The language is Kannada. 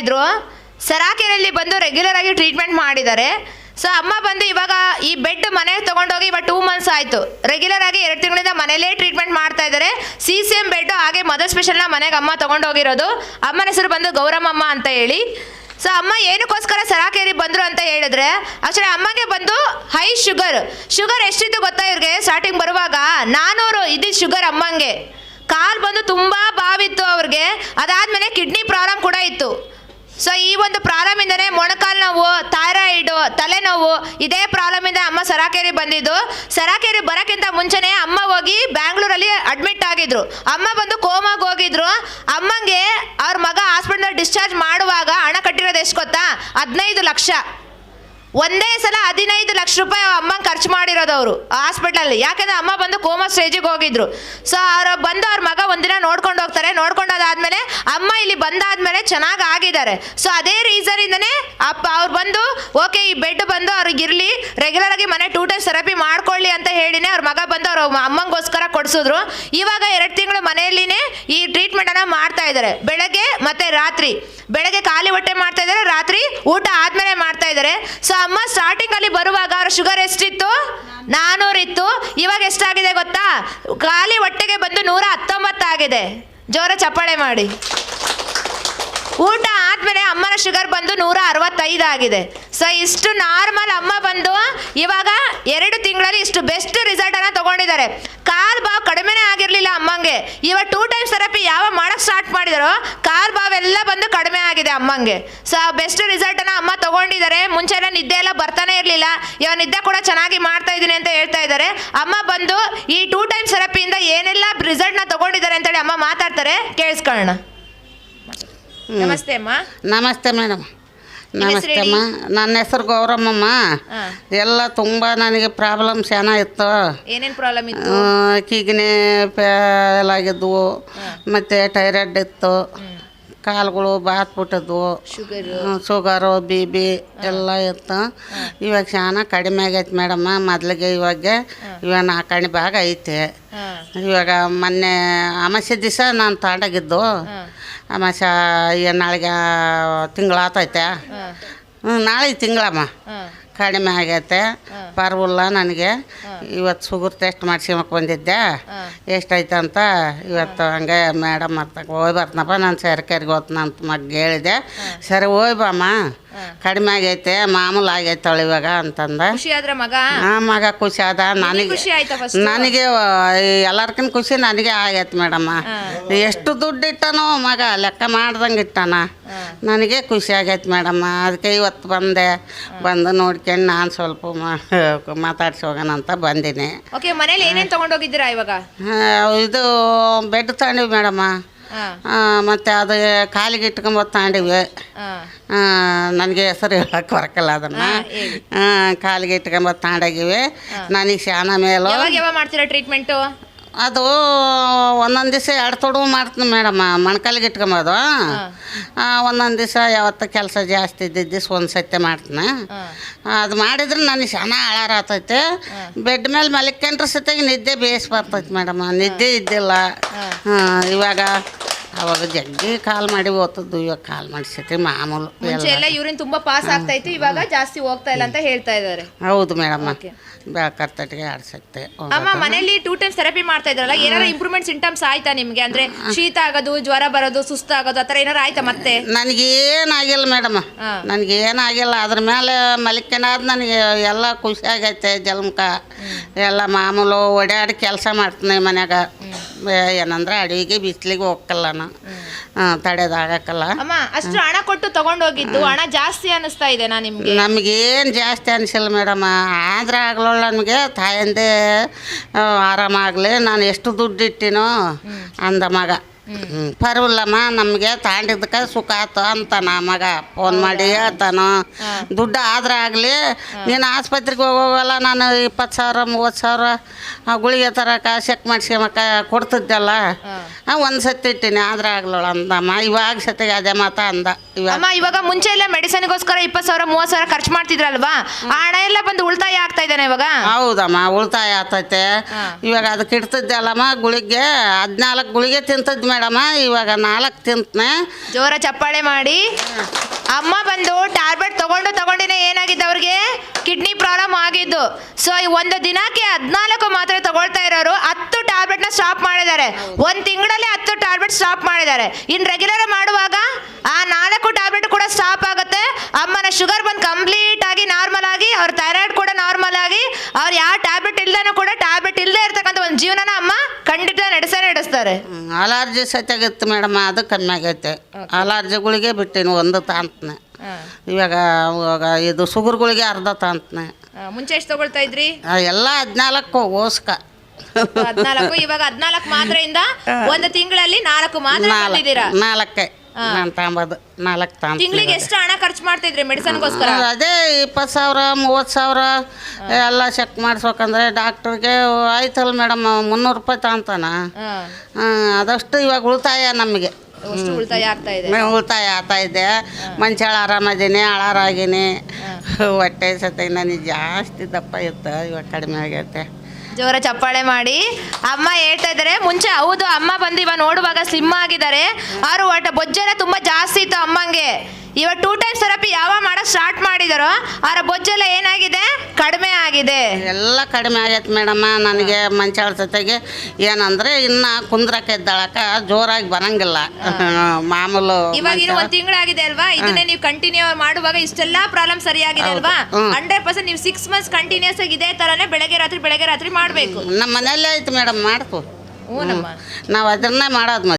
ಇದ್ರು. ಸರಾಕೆರೆಯಲ್ಲಿ ಬಂದು ರೆಗ್ಯುಲರ್ ಆಗಿ ಟ್ರೀಟ್ಮೆಂಟ್ ಮಾಡಿದ್ದಾರೆ. ಸೊ ಅಮ್ಮ ಬಂದು ಇವಾಗ ಈ ಬೆಡ್ ಮನೆಗೆ ತೊಗೊಂಡೋಗಿ ಇವಾಗ 2 months ಆಯಿತು. ರೆಗ್ಯುಲರ್ ಆಗಿ 2 ತಿಂಗಳಿಂದ ಮನೇಲೇ ಟ್ರೀಟ್ಮೆಂಟ್ ಮಾಡ್ತಾ ಇದ್ದಾರೆ. CCM ಬೆಡ್ ಹಾಗೆ ಮದರ್ ಸ್ಪೆಷಲ್ನ ಮನೆಗೆ ಅಮ್ಮ ತೊಗೊಂಡೋಗಿರೋದು. ಅಮ್ಮನ ಹೆಸರು ಬಂದು ಗೌರಮ್ಮಮ್ಮ ಅಂತ ಹೇಳಿ. ಸೊ ಅಮ್ಮ ಏನಕ್ಕೋಸ್ಕರ ಸರಾಕೇರಿ ಬಂದರು ಅಂತ ಹೇಳಿದ್ರೆ, ಆಕ್ಚುಲಿ ಅಮ್ಮಗೆ ಬಂದು ಹೈ ಶುಗರ್ ಎಷ್ಟಿತ್ತು ಗೊತ್ತಾ ಇವ್ರಿಗೆ? ಸ್ಟಾರ್ಟಿಂಗ್ ಬರುವಾಗ 400 ಇದ್ದಿದ್ದು ಶುಗರ್ ಅಮ್ಮಂಗೆ. ಕಾಲು ಬಂದು ತುಂಬ ಬಾವಿತ್ತು ಅವ್ರಿಗೆ. ಅದಾದಮೇಲೆ ಕಿಡ್ನಿ ಪ್ರಾಬ್ಲಮ್ ಕೂಡ ಇತ್ತು. ಸೊ ಈ ಒಂದು ಪ್ರಾಬ್ಲಮಿಂದನೇ ಮೊಣಕಾಲು ನೋವು, ಥೈರಾಯ್ಡು, ತಲೆನೋವು, ಇದೇ ಪ್ರಾಬ್ಲಮಿಂದ ಅಮ್ಮ ಸರಾಕೇರಿ ಬಂದಿದ್ದು. ಸರಾಕೇರಿ ಬರೋಕ್ಕಿಂತ ಮುಂಚೆನೇ ಅಮ್ಮ ಹೋಗಿ ಬ್ಯಾಂಗ್ಳೂರಲ್ಲಿ ಅಡ್ಮಿಟ್ ಆಗಿದ್ರು. ಅಮ್ಮ ಬಂದು ಕೋಮಾಗೆ ಹೋಗಿದ್ರು. ಅಮ್ಮಂಗೆ ಅವ್ರ ಮಗ ಹಾಸ್ಪಿಟಲ್ ಡಿಸ್ಚಾರ್ಜ್ ಮಾಡುವಾಗ ಹಣ ಕಟ್ಟಿರೋದು ಎಷ್ಟು ಗೊತ್ತಾ? 15 ಲಕ್ಷ. ಒಂದೇ ಸಲ 15 ಲಕ್ಷ ರೂಪಾಯಿ ಅಮ್ಮಂಗೆ ಖರ್ಚು ಮಾಡಿರೋದು ಅವರು ಹಾಸ್ಪಿಟಲಲ್ಲಿ. ಯಾಕೆಂದರೆ ಅಮ್ಮ ಬಂದು ಕೋಮಾ ಸ್ಟೇಜಿಗೆ ಹೋಗಿದ್ರು. ಸೊ ಅವ್ರು ಬಂದು ಅವ್ರ ಮಗ ಒಂದಿನ ನೋಡ್ಕೊಂಡು ಹೋಗ್ತಾರೆ. ನೋಡ್ಕೊಂಡಾದ್ಮೇಲೆ ಅಮ್ಮ ಇಲ್ಲಿ ಬಂದಾದ್ಮೇಲೆ ಚೆನ್ನಾಗಿ ಆಗಿದ್ದಾರೆ. ಸೊ ಅದೇ ರೀಸನಿಂದನೇ ಅವ್ರು ಬಂದು ಓಕೆ ಈ ಬೆಡ್ ಬಂದು ಅವ್ರಿಗೆ ಇರಲಿ, ರೆಗ್ಯುಲರ್ ಆಗಿ ಮನೆ 2 times ಥೆರಪಿ ಮಾಡ್ಕೊಳ್ಳಿ ಅಂತ ಹೇಳಿನೇ ಅವ್ರ ಮಗ ಬಂದು ಅವ್ರ ಅಮ್ಮಂಗೋಸ್ಕರ ಕೊಡಿಸಿದ್ರು. ಇವಾಗ 2 ತಿಂಗಳು ಮನೆಯಲ್ಲಿನೇ ಈ ಟ್ರೀಟ್ಮೆಂಟನ್ನು ಮಾಡ್ತಾ ಇದ್ದಾರೆ. ಬೆಳಗ್ಗೆ ಮತ್ತು ರಾತ್ರಿ. ಬೆಳಗ್ಗೆ ಖಾಲಿ ಹೊಟ್ಟೆ ಮಾಡ್ತಾ ಇದ್ದಾರೆ, ರಾತ್ರಿ ಊಟ ಆದಮೇಲೆ ಮಾಡ್ತಾ ಇದ್ದಾರೆ. ಸೊ ಅಮ್ಮ ಸ್ಟಾರ್ಟಿಂಗಲ್ಲಿ ಬರುವಾಗ ಅವ್ರ ಶುಗರ್ ಎಷ್ಟಿತ್ತು? 400 ಇತ್ತು. ಇವಾಗ ಎಷ್ಟಾಗಿದೆ ಗೊತ್ತಾ? ಖಾಲಿ ಹೊಟ್ಟೆಗೆ ಬಂದು 119 ಆಗಿದೆ. ಜೋರ ಚಪ್ಪಾಳೆ ಮಾಡಿ. ಊಟ ಆದಮೇಲೆ ಅಮ್ಮನ ಶುಗರ್ ಬಂದು 165 ಆಗಿದೆ. ಸೊ ಇಷ್ಟು ನಾರ್ಮಲ್ ಅಮ್ಮ ಬಂದು ಇವಾಗ 2 ತಿಂಗಳಲ್ಲಿ ಇಷ್ಟು ಬೆಸ್ಟ್ ರಿಸಲ್ಟನ್ನು ತೊಗೊಂಡಿದ್ದಾರೆ. ಕಾಲು ಬಾವು ಕಡಿಮೆನೇ ಆಗಿರಲಿಲ್ಲ ಅಮ್ಮಂಗೆ. ಇವಾಗ 2 times ಥೆರಪಿ ಯಾವ ಮಾಡೋಕ್ಕೆ ಸ್ಟಾರ್ಟ್ ಮಾಡಿದಾರೋ ಕಾಲು ಬಾವೆಲ್ಲ ಬಂದು ಕಡಿಮೆ ಆಗಿದೆ ಅಮ್ಮಂಗೆ. ಸೊ ಬೆಸ್ಟ್ ರಿಸಲ್ಟನ್ನು ಅಮ್ಮ ತೊಗೊಂಡಿದ್ದಾರೆ. ಮುಂಚೆ ಎಲ್ಲ ನಿದ್ದೆ ಎಲ್ಲ ಬರ್ತಾನೆ ಇರಲಿಲ್ಲ. ಇವಾಗ ನಿದ್ದೆ ಕೂಡ ಚೆನ್ನಾಗಿ ಮಾಡ್ತಾ ಇದ್ದೀನಿ ಅಂತ ಹೇಳ್ತಾ ಇದ್ದಾರೆ. ಅಮ್ಮ ಬಂದು ಈ 2 times ಥೆರಪಿಯಿಂದ ಏನೆಲ್ಲ ರಿಸಲ್ಟ್ನ ತೊಗೊಂಡಿದ್ದಾರೆ ಅಂತೇಳಿ ಅಮ್ಮ ಮಾತಾಡ್ತಾರೆ, ಕೇಳಿಸ್ಕೊಳ್ಳೋಣ. ನಮಸ್ತೆ ಅಮ್ಮ. ನಮಸ್ತೆ ಮೇಡಮ್. ನಮಸ್ತೆ ಅಮ್ಮ. ನನ್ನ ಹೆಸರು ಗೌರಮ್ಮಮ್ಮ. ಎಲ್ಲ ತುಂಬ ನನಗೆ ಪ್ರಾಬ್ಲಮ್ಸ್ ಏನಾಗಿತ್ತು. ಏನೇನು ಪ್ರಾಬ್ಲಮ್ ಇತ್ತು? ಕಿಡ್ನಿ ಫೇಲ್ ಆಗಿದ್ವು, ಮತ್ತು ಥೈರಾಯ್ಡ್ ಇತ್ತು, ಕಾಲುಗಳು ಬಾತ್ಬಿಟ್ಟಿದ್ವು, ಶುಗರು, BP ಎಲ್ಲ ಇತ್ತು. ಇವಾಗ ಚೆನ್ನಾಗಿ ಕಡಿಮೆ ಆಗೈತೆ ಮೇಡಮ್ಮ. ಮೊದಲಿಗೆ ಇವಾಗ 4 ಭಾಗ ಐತೆ. ಇವಾಗ ಮೊನ್ನೆ ಅಮಾವಾಸ್ಯೆ ದಿವಸ ನಾನು ತಾಂಡಾಗಿದ್ದು. ಅಮಾವಾಸ್ಯೆ ನಾಳೆಗೆ ತಿಂಗಳಾತೈತೆ. ನಾಳೆ ತಿಂಗಳಮ್ಮ. ಕಡಿಮೆ ಆಗೈತೆ, ಪರವಾಗಿಲ್ಲ ನನಗೆ. ಇವತ್ತು ಶುಗರ್ ಟೆಸ್ಟ್ ಮಾಡ್ಸ್ಕೊಂಬಕ್ಕೆ ಬಂದಿದ್ದೆ. ಎಷ್ಟೈತೆ ಅಂತ ಇವತ್ತು ಹಂಗೆ ಮೇಡಮ್ ಹತ್ತಕ್ಕೆ ಹೋಗಿ ಬರ್ತನಪ್ಪ, ನಾನು ಸರಕಾರಿಗೆ ಹೋಗ್ತೀನಿ ಅಂತ ಮಗ ಹೇಳಿದೆ. ಸರಿ ಹೋಯ್ ಬಾಮ್ಮ, ಕಡಿಮೆ ಆಗೈತೆ, ಮಾಮೂಲು ಆಗೈತಳು ಇವಾಗ ಅಂತಂದ. ಮಗ ಖುಷಿ ಆದ. ನನಗೆ ಎಲ್ಲರ್ಕಿಂತ ಖುಷಿ ನನಗೆ ಆಗೈತೆ ಮೇಡಮ್ಮ. ಎಷ್ಟು ದುಡ್ಡು ಇಟ್ಟನೋ ಮಗ ಲೆಕ್ಕ ಮಾಡ್ದಂಗೆ ಇಟ್ಟಾನ. ನನಗೆ ಖುಷಿ ಆಗೈತೆ ಮೇಡಮ್ಮ. ಅದಕ್ಕೆ ಇವತ್ತು ಬಂದು ನೋಡ್ಕೊಂಡು ನಾನು ಸ್ವಲ್ಪ ಮಾತಾಡ್ಸಿ ಹೋಗೋಣ ಅಂತ ಬಂದೀನಿ. ಮನೇಲಿ ಏನೇನು ತೊಗೊಂಡೋಗಿದ್ದೀರಾ ಇವಾಗ? ಇದು ಬೆಡ್ ತಗೊಂಡಿವಿ ಮೇಡಮ್ಮ. ಮತ್ತು ಅದು ಕಾಲಿಗೆ ಇಟ್ಕೊಂಬತ್ತು ತಗೊಂಡಿವಿ. ನನಗೆ ಹೆಸರು ಹೇಳಕ್ಕೆ ಬರಕಲ್ಲ ಅದನ್ನು. ಕಾಲಿಗೆ ಇಟ್ಕೊಂಬತ್ತು ತಗೊಂಡೋಗಿವಿ. ನನಗೆ ಶಾನ ಮೇಲೂ ಮಾಡ್ತೀರಾ ಟ್ರೀಟ್ಮೆಂಟು? ಅದು ಒಂದೊಂದು ದಿವಸ 2 ತೊಡು ಮಾಡ್ತೀನಿ ಮೇಡಮ್ಮ. ಮೊಣಕಾಲಿಗೆ ಇಟ್ಕೊಂಬೋದು. ಒಂದೊಂದು ದಿವಸ ಯಾವತ್ತ ಕೆಲಸ ಜಾಸ್ತಿ ಇದ್ದಿದ್ದ ದಿವಸ ಒಂದು ಸತ್ಯ ಮಾಡ್ತೀನಿ. ಅದು ಮಾಡಿದ್ರೆ ನನಗೆ ಚೆನ್ನಾಗಿ ಆಳಾರ ಆಗ್ತೈತೆ. ಬೆಡ್ ಮೇಲೆ ಮಲಿಕೊಂಡ್ರೆ ಸತ್ಯಾಗಿ ನಿದ್ದೆ ಬೇಸ್ ಬರ್ತೈತೆ ಮೇಡಮ್ಮ. ನಿದ್ದೆ ಇದ್ದಿಲ್ಲ. ಇವಾಗ ಅವಾಗ ಜಗ್ಗಿ ಕಾಲ್ ಮಾಡಿ ಓದ್ತದ್ದು, ಇವಾಗ ಕಾಲ್ ಮಾಡಿಸೈತಿ ಮಾಮೂಲು. ಯೂರಿನ್ ತುಂಬಾ ಪಾಸ್ ಆಗ್ತಾ ಇತ್ತು, ಇವಾಗ ಜಾಸ್ತಿ ಹೋಗ್ತಾ ಇಲ್ಲ ಅಂತ ಹೇಳ್ತಾ ಇದ್ದಾರೆ. ಹೌದು ಮೇಡಮ್. ಬೆಳಕರ್ತಟಿಗೆ ಆಡ್ಸತ್ತೆ. ಅಮ್ಮ ಮನೇಲಿ 2 times ಥೆರಪಿ ಮಾಡ್ತಾ ಇದ್ರಲ್ಲ, ಏನಾರು ಇಂಪ್ರೂವ್ಮೆಂಟ್ ಸಿಂಟಮ್ಸ್ ಆಯ್ತಾ ನಿಮ್ಗೆ? ಅಂದ್ರೆ ಶೀತ ಆಗೋದು, ಜ್ವರ ಬರೋದು, ಸುಸ್ತಾಗೋದು, ಆ ಥರ ಏನಾರು ಆಯ್ತಾ ಮತ್ತೆ? ನನಗೇನಾಗಿಲ್ಲ ಮೇಡಮ್. ನನಗೇನಾಗಿಲ್ಲ. ಅದ್ರ ಮೇಲೆ ಮಲಿಕೆನಾದ ನನಗೆ ಎಲ್ಲ ಖುಷಿ ಆಗೈತೆ. ಜಲ್ಮಕ ಎಲ್ಲ ಮಾಮೂಲು ಓಡಾಡಿ ಕೆಲಸ ಮಾಡ್ತೀನಿ ಮನ್ಯಾಗ. ಏನಂದ್ರೆ ಅಡುಗೆಗೆ ಬಿಸಿಲಿಗೆ ಹೋಗಲ್ಲ, ತಡೆದಾಗಕ್ಕಲ್ಲ. ಅಮ್ಮ ಅಷ್ಟು ಹಣ ಕೊಟ್ಟು ತಗೊಂಡೋಗಿದ್ದು ಹಣ ಜಾಸ್ತಿ ಅನ್ನಿಸ್ತಾ ಇದೆ ನಿಮ್ಗೆ? ನಮಗೇನು ಜಾಸ್ತಿ ಅನಿಸಿಲ್ಲ ಮೇಡಮ್. ಆದ್ರೆ ಆಗ್ಲೋ ನಮಗೆ ತಾಯಂದೇ ಆರಾಮಾಗಲಿ, ನಾನು ಎಷ್ಟು ದುಡ್ಡು ಇಟ್ಟಿನೋ ಅಂದ ಮಗ. ಪರವಿಲ್ಲಮ್ಮ, ನಮಗೆ ತಾಂಡಿದ್ದಕ್ಕೆ ಸುಖ ಆಯ್ತು ಅಂತ ಮಗ ಫೋನ್ ಮಾಡಿ ಹೇಳ್ತಾನು. ದುಡ್ಡು ಆದ್ರೆ ಆಗಲಿ, ನೀನು ಆಸ್ಪತ್ರೆಗೆ ಹೋಗೋಲ್ಲ, ನಾನು 20,000 30,000 ಗುಳಿಗೆ ತರಕ ಚೆಕ್ ಮಾಡಿಸ್ಕೊಂಬಕ ಕೊಡ್ತಿದ್ದಲ್ಲ, ಒಂದು ಸತಿ ಇಟ್ಟಿನಿ ಆದ್ರೆ ಆಗ್ಲೋಳ ಅಂದಮ್ಮ. ಇವಾಗ ಸತಿಗೆ ಅದೇ ಮಾತ ಅಂದ. ಇವಾಗ ಮುಂಚೆ ಎಲ್ಲ ಮೆಡಿಸಿನ್ಗೋಸ್ಕರ 20,000 30,000 ಖರ್ಚು ಮಾಡ್ತಿದ್ರಲ್ವಾ? ಆ ಹಣ ಎಲ್ಲ ಬಂದು ಉಳಿತಾಯ ಆಗ್ತಾ ಇದ್ದಾನೆ ಇವಾಗ? ಹೌದಮ್ಮ, ಉಳಿತಾಯ ಆಗ್ತೈತೆ. ಇವಾಗ ಅದಕ್ಕೆ ಇಡ್ತಿದ್ದಲ್ಲಮ್ಮ ಗುಳಿಗೆ 14 ಗುಳಿಗೆ ತಿಂತದ್ ಮೇಡಮ, ಇವಾಗ 4 ತಿಂತನೆ. ಜೋರ ಚಪ್ಪಾಳೆ ಮಾಡಿ. ಅಮ್ಮ ಬಂದು ಟ್ಯಾಬ್ಲೆಟ್ ತಗೊಂಡಿನೇ ಏನಾಗಿದ್ದು ಅವ್ರಿಗೆ ಕಿಡ್ನಿ ಪ್ರಾಬ್ಲಮ್ ಆಗಿದ್ದು. ಸೊ ಒಂದು ದಿನಕ್ಕೆ 14 ಮಾತ್ರೆ ತಗೊಳ್ತಾ ಇರೋರು 10 ಟ್ಯಾಬ್ಲೆಟ್ನ ಸ್ಟಾಪ್ ಮಾಡಿದ್ದಾರೆ. 1 ತಿಂಗಳಲ್ಲಿ 10 ಟ್ಯಾಬ್ಲೆಟ್ ಸ್ಟಾಪ್ ಮಾಡಿದ್ದಾರೆ. ಇನ್ನು ರೆಗ್ಯುಲರ್ ಮಾಡುವಾಗ ಆ 4 ಟ್ಯಾಬ್ಲೆಟ್ ಕೂಡ ಸ್ಟಾಪ್ ಆಗುತ್ತೆ. ಅಮ್ಮನ ಶುಗರ್ ಬಂದು ಕಂಪ್ಲೀಟ್ ಆಗಿ ನಾರ್ಮಲ್ ಆಗಿ, ಅವ್ರ ಥೈರಾಯ್ಡ್ ಕೂಡ ನಾರ್ಮಲ್ ಆಗಿ, ಅವ್ರು ಯಾವ ಟ್ಯಾಬ್ಲೆಟ್ ಇಲ್ದೇನೂ ಕೂಡ ಟ್ಯಾಬ್ಲೆಟ್ ಇಲ್ಲದೆ ಇರ್ತಕ್ಕಂಥ ಒಂದು ಜೀವನನ ಅಮ್ಮ ಖಂಡಿತ ನಡೆಸ್ತಾರೆ. ಅಲರ್ಜಿ ಸತ್ಯಾಗಿತ್ತು ಮೇಡಮ್, ಅದು ಕಮ್ಮಿ ಆಗೈತೆ. ಅಲರ್ಜಿಗಳಿಗೆ ಬಿಟ್ಟಿನಿ 1 ತಾಂತನೆ. ಇವಾಗ ಇದು ಶುಗರ್ಗಳಿಗೆ ಅರ್ಧ ತಾಂತನೆ. ಮುಂಚೆ ಎಷ್ಟು ತಗೊಳ್ತಾ ಇದ್ರಿ? ಎಲ್ಲ 14 ಓಸ್ಕ 14. ಇವಾಗ 14 ಮಾತ್ರೆಯಿಂದ 1 ತಿಂಗಳಲ್ಲಿ 4 ಮಾತ್ರೆ ತಂದಿದ್ದೀರಾ? 4 ನಾನು ತಾಂಬೋದು 4 ತಾಂತ. ತಿಂಗಳಿಗೆ ಎಷ್ಟು ಹಣ ಖರ್ಚು ಮಾಡ್ತಿದ್ರಿ ಮೆಡಿಸನ್ಗೋಸ್ಕರ? ಅದೇ 20,000 30,000 ಎಲ್ಲ ಚೆಕ್ ಮಾಡಿಸ್ಬೇಕಂದ್ರೆ ಡಾಕ್ಟ್ರಿಗೆ ಆಯ್ತಲ್ಲ ಮೇಡಮ್, 300 ರೂಪಾಯಿ ತಾಂತಾನ. ಅದಷ್ಟು ಇವಾಗ ಉಳಿತಾಯ ನಮಗೆ. ಉಳಿತಾಯ ಆಗ್ತಾ ಇದೆ. ಉಳಿತಾಯ ಆಗ್ತಾ ಇದೆ. ಮಂಚಾಳ ಆರಾಮದೀನಿ, ಅಳಾರಾಗಿನಿ. ಹೊಟ್ಟೆ ಸತ ನನಗೆ ಜಾಸ್ತಿ ದಪ್ಪ ಇತ್ತು, ಇವಾಗ ಕಡಿಮೆ ಆಗೈತೆ. ಜೋರ ಚಪ್ಪಾಳೆ ಮಾಡಿ. ಅಮ್ಮ ಹೇಳ್ತಾ ಇದ್ದಾರೆ ಮುಂಚೆ ಹೌದು ಅಮ್ಮ ಬಂದು ಇವಾಗ ನೋಡುವಾಗ ಸ್ಲಿಮ್ ಆಗಿದ್ದಾರೆ. ಅವರು ಒಟ್ಟು ಬೊಜ್ಜೆಲ್ಲ ತುಂಬ ಜಾಸ್ತಿ ಇತ್ತು ಅಮ್ಮಂಗೆ. ಇವಾಗ 2 ಟೈಮ್ಸ್ ಥೆರಪಿ ಯಾವ ಮಾಡೋಕ್ಕೆ ಸ್ಟಾರ್ಟ್ ಮಾಡಿದಾರೋ ಅವರ ಬೊಜ್ಜೆಲ್ಲ ಏನಾಗಿದೆ? ಕಡಿಮೆ ಆಗಿದೆ. ಎಲ್ಲ ಕಡಿಮೆ ಆಗೈತೆ ಮೇಡಮ್ಮ. ನನಗೆ ಮಂಚಾಳ ಜೊತೆಗೆ ಏನಂದರೆ ಇನ್ನು ಕುಂದ್ರಕ್ಕೆ ಎದ್ದಾಳಕ ಜೋರಾಗಿ ಬರಂಗಿಲ್ಲ. ಮಾಮೂಲು ಇವಾಗ ಇನ್ನು 1 ತಿಂಗಳಾಗಿದೆ ಅಲ್ವಾ? ಇದನ್ನೇ ನೀವು ಕಂಟಿನ್ಯೂ ಮಾಡುವಾಗ ಇಷ್ಟೆಲ್ಲ ಪ್ರಾಬ್ಲಮ್ ಸರಿಯಾಗಿದೆ ಅಲ್ವಾ? 100% ನೀವು 6 ಮಂತ್ಸ್ ಕಂಟಿನ್ಯೂಸ್ ಆಗಿ ಇದೇ ಥರನೇ ಬೆಳಗ್ಗೆ ರಾತ್ರಿ ಮಾಡಬೇಕು. ನಮ್ಮ ಮನೆಯಲ್ಲೇ ಐತೆ ಮೇಡಮ್, ಮಾಡ್ತು. ಹ್ಞೂ ನಮ್ಮ ನಾವು ಅದನ್ನೇ ಮಾಡೋದು.